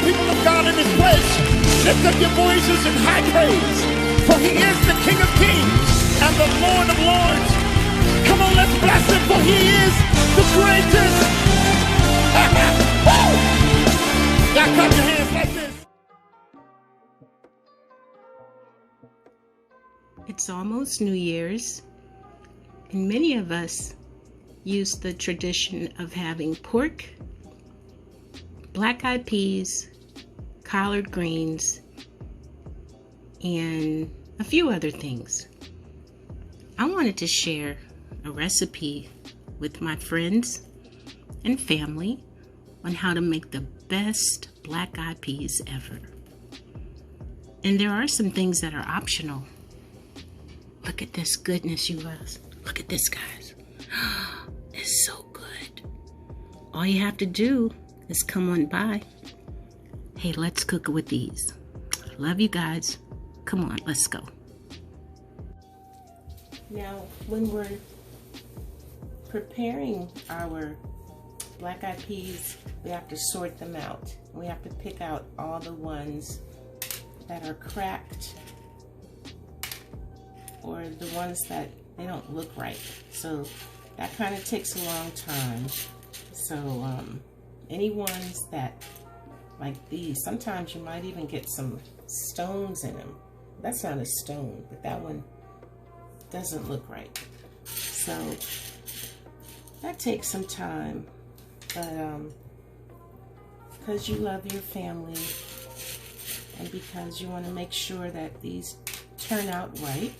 people of God in this place, lift up your voices in high praise, for he is the King of Kings and the Lord of Lords. Come on, let's bless him, for he is the greatest. Now clap your hands like this. It's almost New Year's, and many of us use the tradition of having pork, black-eyed peas, collard greens, and a few other things. I wanted to share a recipe with my friends and family on how to make the best black-eyed peas ever. And there are some things that are optional. Look at this goodness, you guys. Look at this, guys. It's so good. All you have to do is come on by. Hey, let's cook it with these. Love you guys. Come on, let's go. Now, when we're preparing our black-eyed peas, we have to sort them out. We have to pick out all the ones that are cracked or the ones that they don't look right. So that kind of takes a long time. So any ones that, like these, sometimes you might even get some stones in them. That's not a stone, but that one doesn't look right. So that takes some time, but because you love your family and because you want to make sure that these turn out right,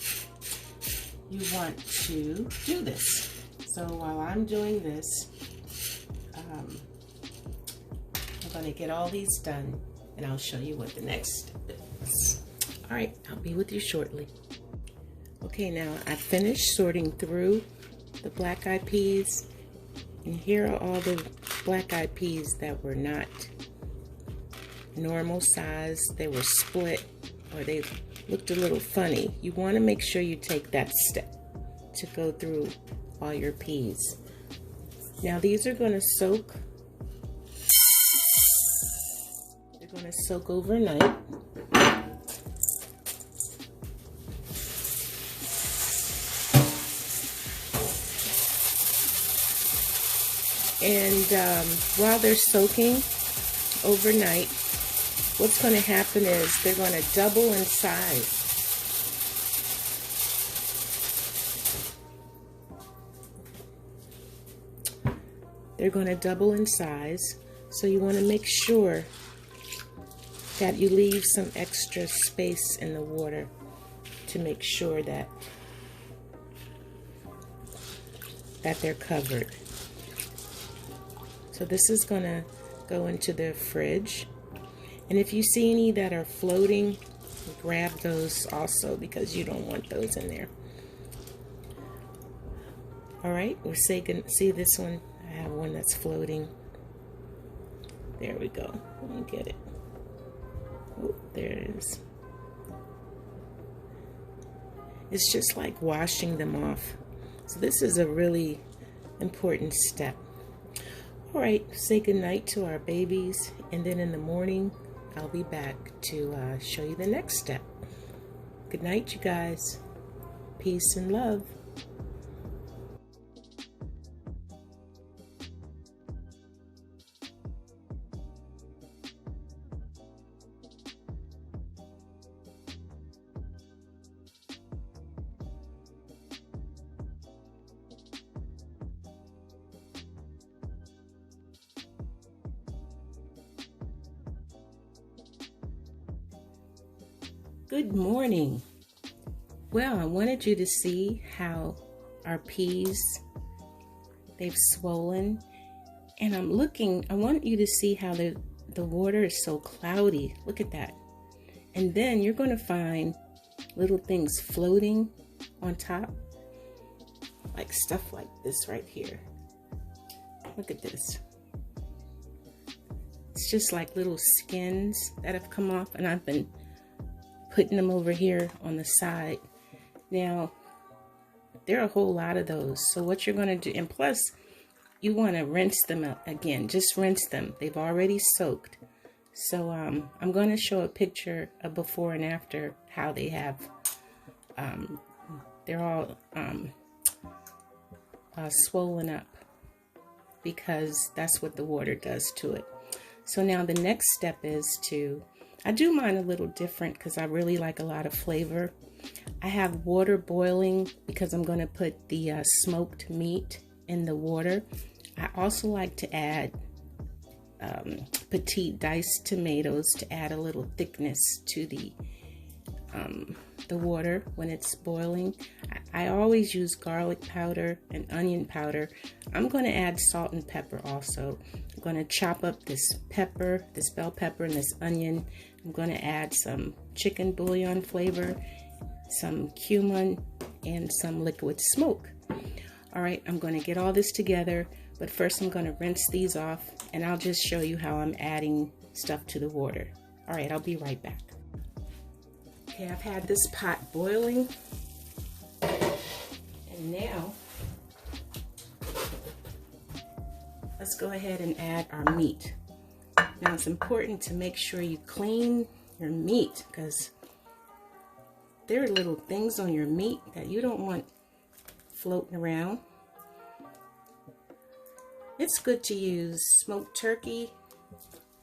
you want to do this. So while I'm doing this, I'm going to get all these done and I'll show you what the next step is. All right, I'll be with you shortly. Okay, now I finished sorting through the black-eyed peas, and here are all the black-eyed peas that were not normal size. They were split, or they looked a little funny. You want to make sure you take that step to go through all your peas. Now these are going to soak. They're going to soak overnight. And while they're soaking overnight, what's going to happen is they're going to double in size. They're going to double in size, so you want to make sure that you leave some extra space in the water to make sure that they're covered. So this is going to go into the fridge. And if you see any that are floating, grab those also, because you don't want those in there. All right, we're see this one. I have one that's floating. There we go. Let me get it. Oh, there it is. It's just like washing them off. So this is a really important step. All right, say goodnight to our babies, and then in the morning, I'll be back to show you the next step. Good night, you guys. Peace and love. Good morning. Well, I wanted you to see how our peas, they've swollen, and I want you to see how the water is so cloudy. Look at that. And then you're going to find little things floating on top, like stuff like this right here. Look at this. It's just like little skins that have come off, and I've been putting them over here on the side. Now, there are a whole lot of those. So what you're going to do, and plus, you want to rinse them out again. Just rinse them. They've already soaked. So I'm going to show a picture of before and after how they have, they're all swollen up, because that's what the water does to it. So now the next step is I do mine a little different because I really like a lot of flavor. I have water boiling because I'm going to put the smoked meat in the water. I also like to add petite diced tomatoes to add a little thickness to the water when it's boiling. I always use garlic powder and onion powder. I'm going to add salt and pepper also. I'm going to chop up this pepper, this bell pepper, and this onion. I'm going to add some chicken bouillon flavor, some cumin, and some liquid smoke. All right, I'm going to get all this together, but first I'm going to rinse these off, and I'll just show you how I'm adding stuff to the water. All right, I'll be right back. Okay, I've had this pot boiling, and now let's go ahead and add our meat. Now it's important to make sure you clean your meat, because there are little things on your meat that you don't want floating around. It's good to use smoked turkey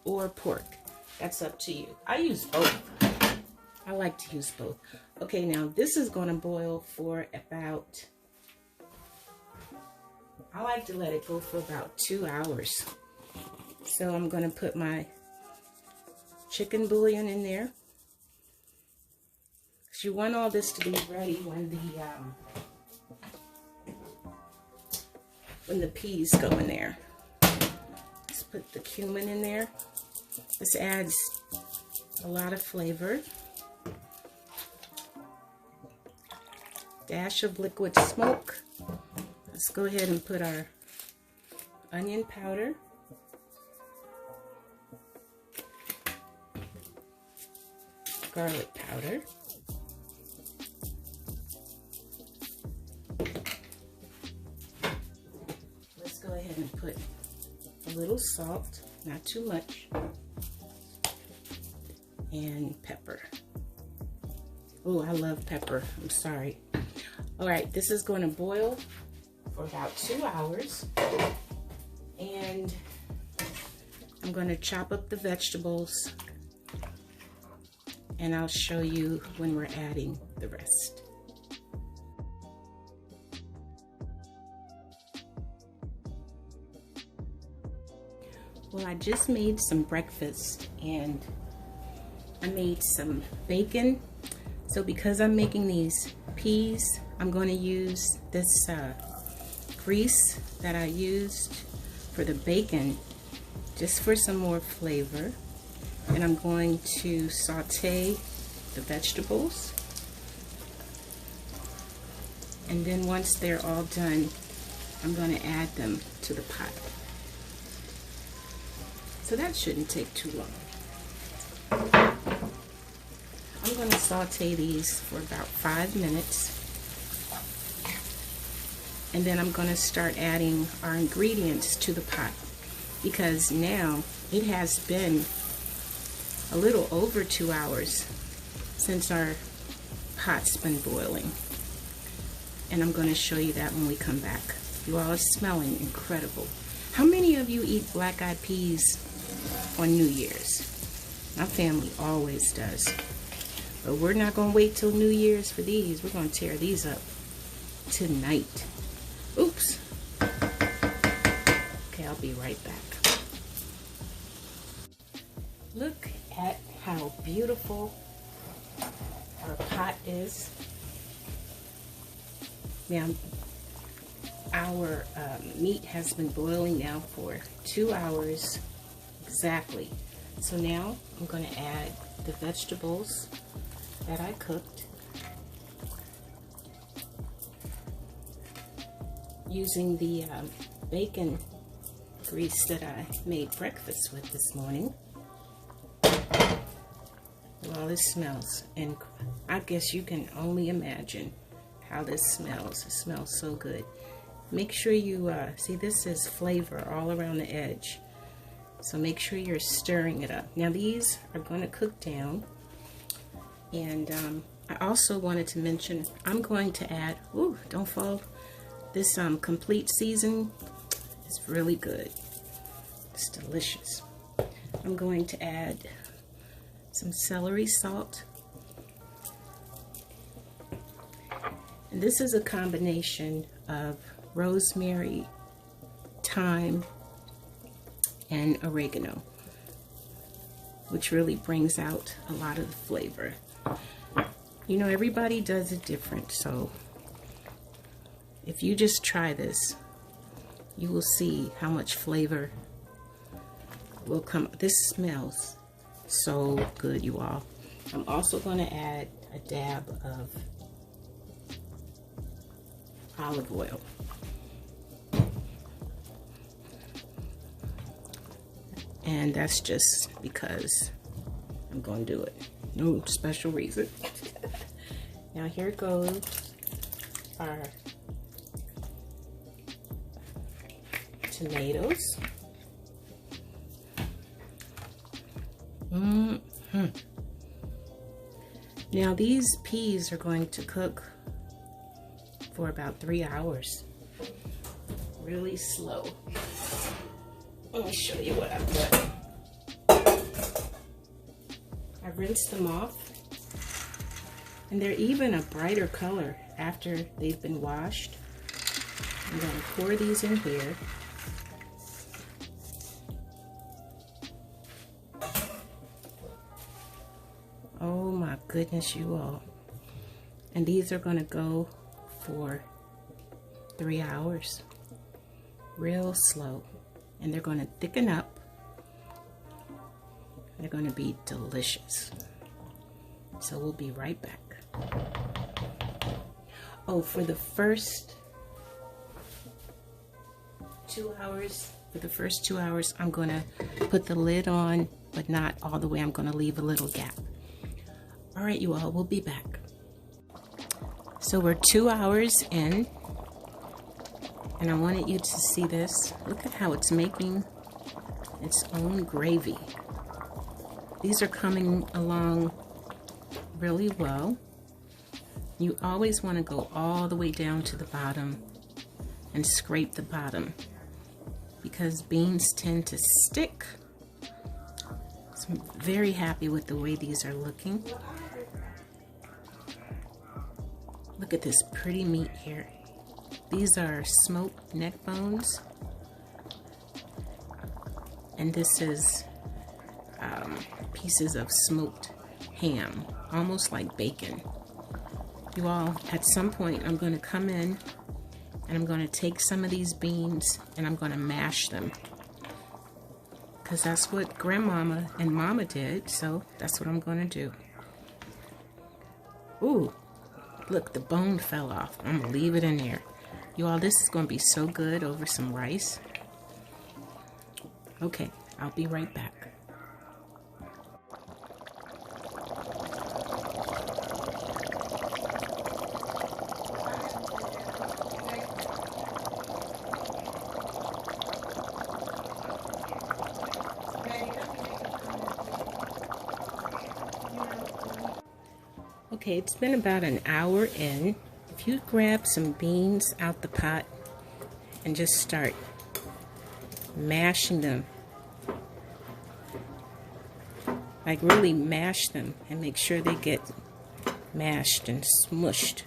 or pork. That's up to you. I use both. I like to use both. Okay, now this is going to boil for about, I like to let it go for about 2 hours. So I'm going to put my chicken bouillon in there. So you want all this to be ready when the peas go in there. Let's put the cumin in there. This adds a lot of flavor. Dash of liquid smoke. Let's go ahead and put our onion powder. Garlic powder. Let's go ahead and put a little salt, not too much, and pepper. Oh, I love pepper. I'm sorry. All right, this is going to boil for about 2 hours, and I'm going to chop up the vegetables, and I'll show you when we're adding the rest. Well, I just made some breakfast, and I made some bacon. So because I'm making these peas, I'm going to use this grease that I used for the bacon just for some more flavor. And I'm going to saute the vegetables. And then once they're all done, I'm going to add them to the pot. So that shouldn't take too long. I'm going to saute these for about 5 minutes. And then I'm going to start adding our ingredients to the pot, because now it has been a little over 2 hours since our pot's been boiling. And I'm going to show you that when we come back. You all are smelling incredible. How many of you eat black-eyed peas on New Year's? My family always does. But we're not going to wait till New Year's for these. We're going to tear these up tonight. Oops. Okay, I'll be right back. Look at how beautiful our pot is. Now, our meat has been boiling now for 2 hours exactly. So now I'm going to add the vegetables that I cooked using the bacon grease that I made breakfast with this morning. Well, this smells, and I guess you can only imagine how this smells. It smells so good. Make sure you see, this is flavor all around the edge. So make sure you're stirring it up. Now these are going to cook down. And I also wanted to mention, I'm going to add, ooh, don't fall, this complete season is really good. It's delicious. I'm going to add some celery salt. And this is a combination of rosemary, thyme, and oregano, which really brings out a lot of the flavor. You know, everybody does it different, so if you just try this, you will see how much flavor will come. This smells so good, you all. I'm also going to add a dab of olive oil. And that's just because I'm going to do it. No special reason. Now here goes our tomatoes. Now these peas are going to cook for about 3 hours. Really slow. Let me show you what I've done. I rinsed them off, and they're even a brighter color after they've been washed. I'm going to pour these in here. Oh my goodness, you all. And these are going to go for 3 hours. Real slow. And they're going to thicken up. They're going to be delicious. So we'll be right back. Oh, for the first 2 hours, I'm going to put the lid on, but not all the way. I'm going to leave a little gap. All right, you all, we'll be back. So we're 2 hours in, and I wanted you to see this. Look at how it's making its own gravy. These are coming along really well. You always want to go all the way down to the bottom and scrape the bottom, because beans tend to stick. So I'm very happy with the way these are looking. Look at this pretty meat here. These are smoked neck bones, and this is pieces of smoked ham, almost like bacon. You all, at some point I'm going to come in and I'm going to take some of these beans and I'm going to mash them, because that's what Grandmama and Mama did, so that's what I'm going to do. Ooh, look, the bone fell off. I'm going to leave it in there. You all, this is going to be so good over some rice. Okay, I'll be right back. Okay, it's been about an hour in. If you grab some beans out the pot and just start mashing them, like really mash them and make sure they get mashed and smushed.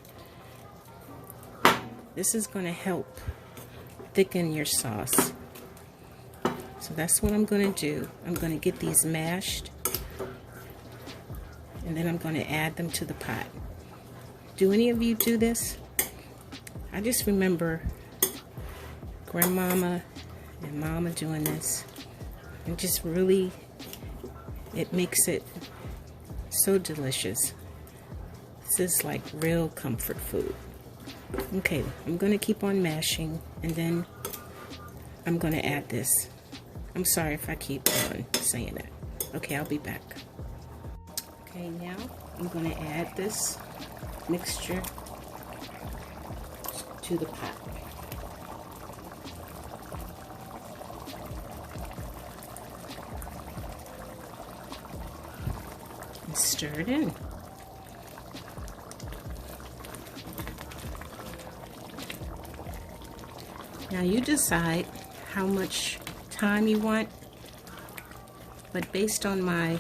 This is going to help thicken your sauce. So that's what I'm going to do. I'm going to get these mashed, and then I'm going to add them to the pot. Do any of you do this? I just remember Grandmama and Mama doing this, and just really, it makes it so delicious. This is like real comfort food. Okay, I'm going to keep on mashing, and then I'm going to add this. I'm sorry if I keep on saying that. Okay, I'll be back. Okay, now I'm going to add this mixture to the pot. stir it in. Now you decide how much time you want, but based on my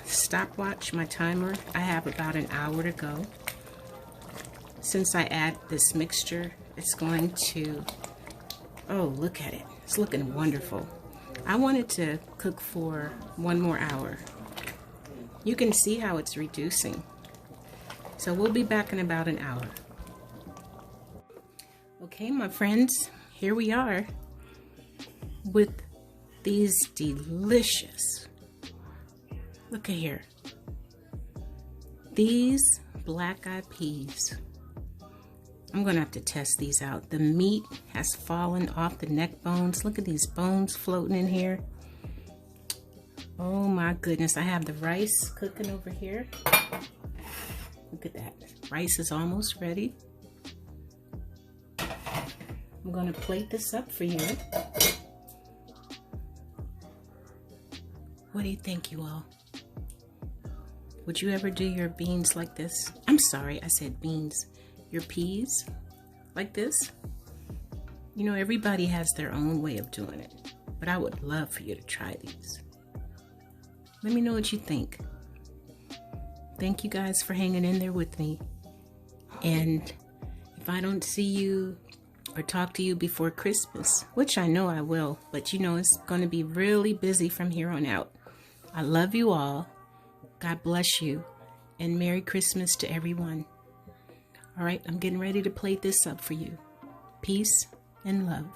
stopwatch, my timer, I have about an hour to go. Since I add this mixture, it's going to, oh, look at it. It's looking wonderful. I want it to cook for 1 more hour. You can see how it's reducing. So we'll be back in about an hour. Okay, my friends, here we are with these delicious, look at here, these black-eyed peas. I'm gonna have to test these out. The meat has fallen off the neck bones. Look at these bones floating in here. Oh my goodness, I have the rice cooking over here. Look at that, rice is almost ready. I'm gonna plate this up for you. What do you think, you all? Would you ever do your beans like this? I'm sorry, I said beans. Your peas like this? You know, everybody has their own way of doing it, but I would love for you to try these. Let me know what you think. Thank you guys for hanging in there with me. And if I don't see you or talk to you before Christmas, which I know I will, but you know it's going to be really busy from here on out. I love you all. God bless you. And Merry Christmas to everyone. All right, I'm getting ready to plate this up for you. Peace and love.